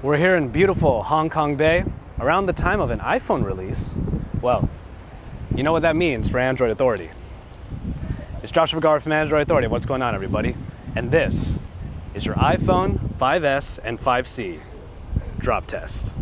We're here in beautiful Hong Kong Bay around the time of an iPhone release. Well, you know what that means for Android Authority. It's Joshua Vergara from Android Authority. What's going on, everybody? And this is your iPhone 5S and 5C drop test.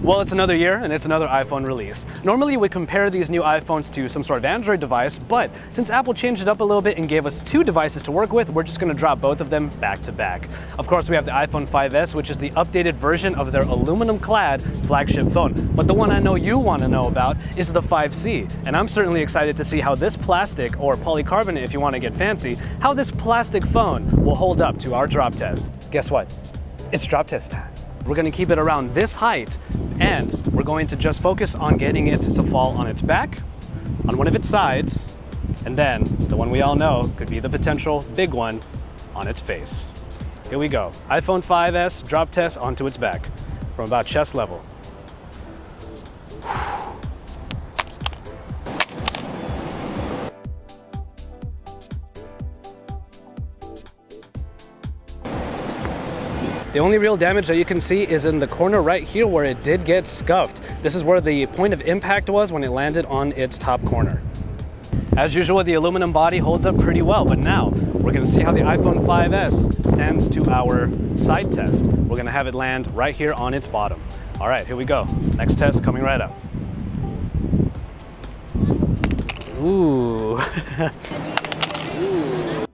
Well, it's another year and it's another iPhone release. Normally we compare these new iPhones to some sort of Android device, but since Apple changed it up a little bit and gave us two devices to work with, we're just going to drop both of them back to back. Of course, we have the iPhone 5S, which is the updated version of their aluminum-clad flagship phone. But the one I know you want to know about is the 5C, and I'm certainly excited to see how this plastic, or polycarbonate if you want to get fancy, how this plastic phone will hold up to our drop test. Guess what? It's drop test time. We're going to keep it around this height, and we're going to just focus on getting it to fall on its back, on one of its sides, and then the one we all know could be the potential big one, on its face. Here we go. iPhone 5S drop test onto its back from about chest level. The only real damage that you can see is in the corner right here where it did get scuffed. This is where the point of impact was when it landed on its top corner. As usual, the aluminum body holds up pretty well, but now we're going to see how the iPhone 5S stands to our side test. We're going to have it land right here on its bottom. All right, here we go. Next test coming right up. Ooh. Ooh.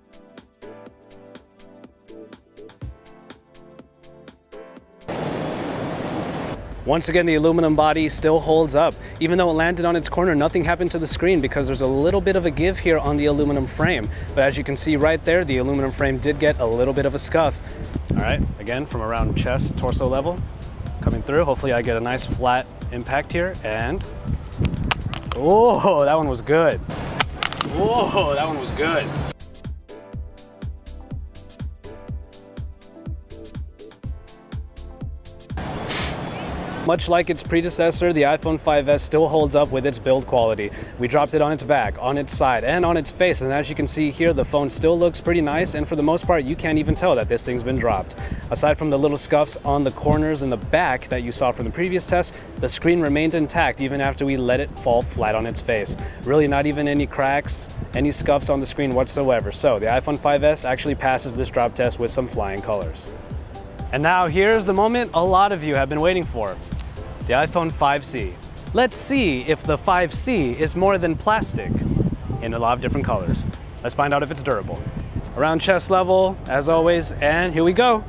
Once again, the aluminum body still holds up. Even though it landed on its corner, nothing happened to the screen because there's a little bit of a give here on the aluminum frame. But as you can see right there, the aluminum frame did get a little bit of a scuff. All right, again, from around chest, torso level, coming through. Hopefully I get a nice flat impact here, and oh, that one was good. Whoa, that one was good. Much like its predecessor, the iPhone 5S still holds up with its build quality. We dropped it on its back, on its side, and on its face, and as you can see here, the phone still looks pretty nice, and for the most part, you can't even tell that this thing's been dropped. Aside from the little scuffs on the corners and the back that you saw from the previous test, the screen remained intact even after we let it fall flat on its face. Really not even any cracks, any scuffs on the screen whatsoever. So the iPhone 5S actually passes this drop test with some flying colors. And now here's the moment a lot of you have been waiting for. The iPhone 5C. Let's see if the 5C is more than plastic in a lot of different colors. Let's find out if it's durable. Around chest level, as always, and here we go.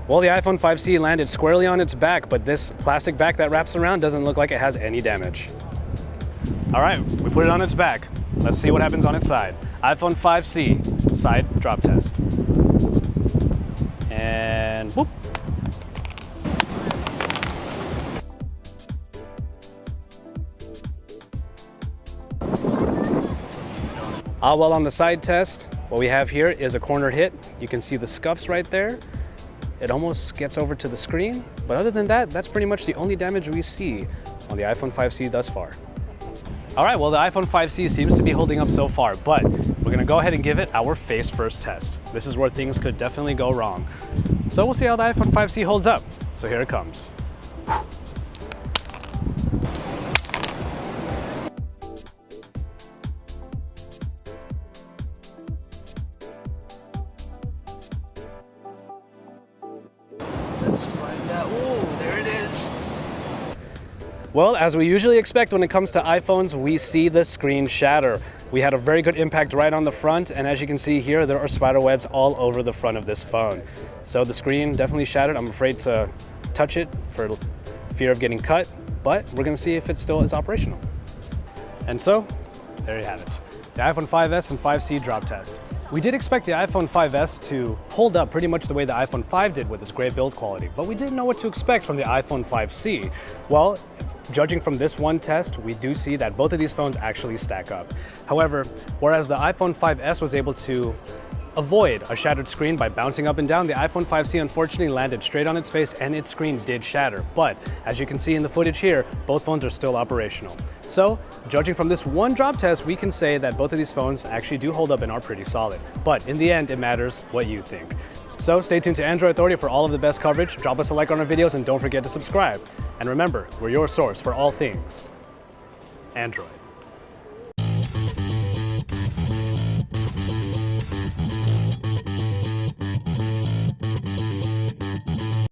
Well, the iPhone 5C landed squarely on its back, but this plastic back that wraps around doesn't look like it has any damage. All right, we put it on its back. Let's see what happens on its side. iPhone 5C, side drop test. And whoop. Well, on the side test, what we have here is a corner hit. You can see the scuffs right there. It almost gets over to the screen, but other than that, that's pretty much the only damage we see on the iPhone 5C thus far. All right, well, the iPhone 5C seems to be holding up so far, but we're gonna go ahead and give it our face first test. This is where things could definitely go wrong. So we'll see how the iPhone 5C holds up. So here it comes. Let's find out. Ooh, there it is. Well, as we usually expect when it comes to iPhones, we see the screen shatter. We had a very good impact right on the front, and as you can see here, there are spider webs all over the front of this phone. So the screen definitely shattered. I'm afraid to touch it for fear of getting cut, but we're gonna see if it still is operational. And so, there you have it. The iPhone 5S and 5C drop test. We did expect the iPhone 5S to hold up pretty much the way the iPhone 5 did with its great build quality, but we didn't know what to expect from the iPhone 5C. Well, judging from this one test, we do see that both of these phones actually stack up. However, whereas the iPhone 5S was able to avoid a shattered screen by bouncing up and down. The iPhone 5C unfortunately landed straight on its face and its screen did shatter. But as you can see in the footage here, both phones are still operational. So, judging from this one drop test, we can say that both of these phones actually do hold up and are pretty solid. But in the end, it matters what you think. So stay tuned to Android Authority for all of the best coverage. Drop us a like on our videos and don't forget to subscribe. And remember, we're your source for all things Android.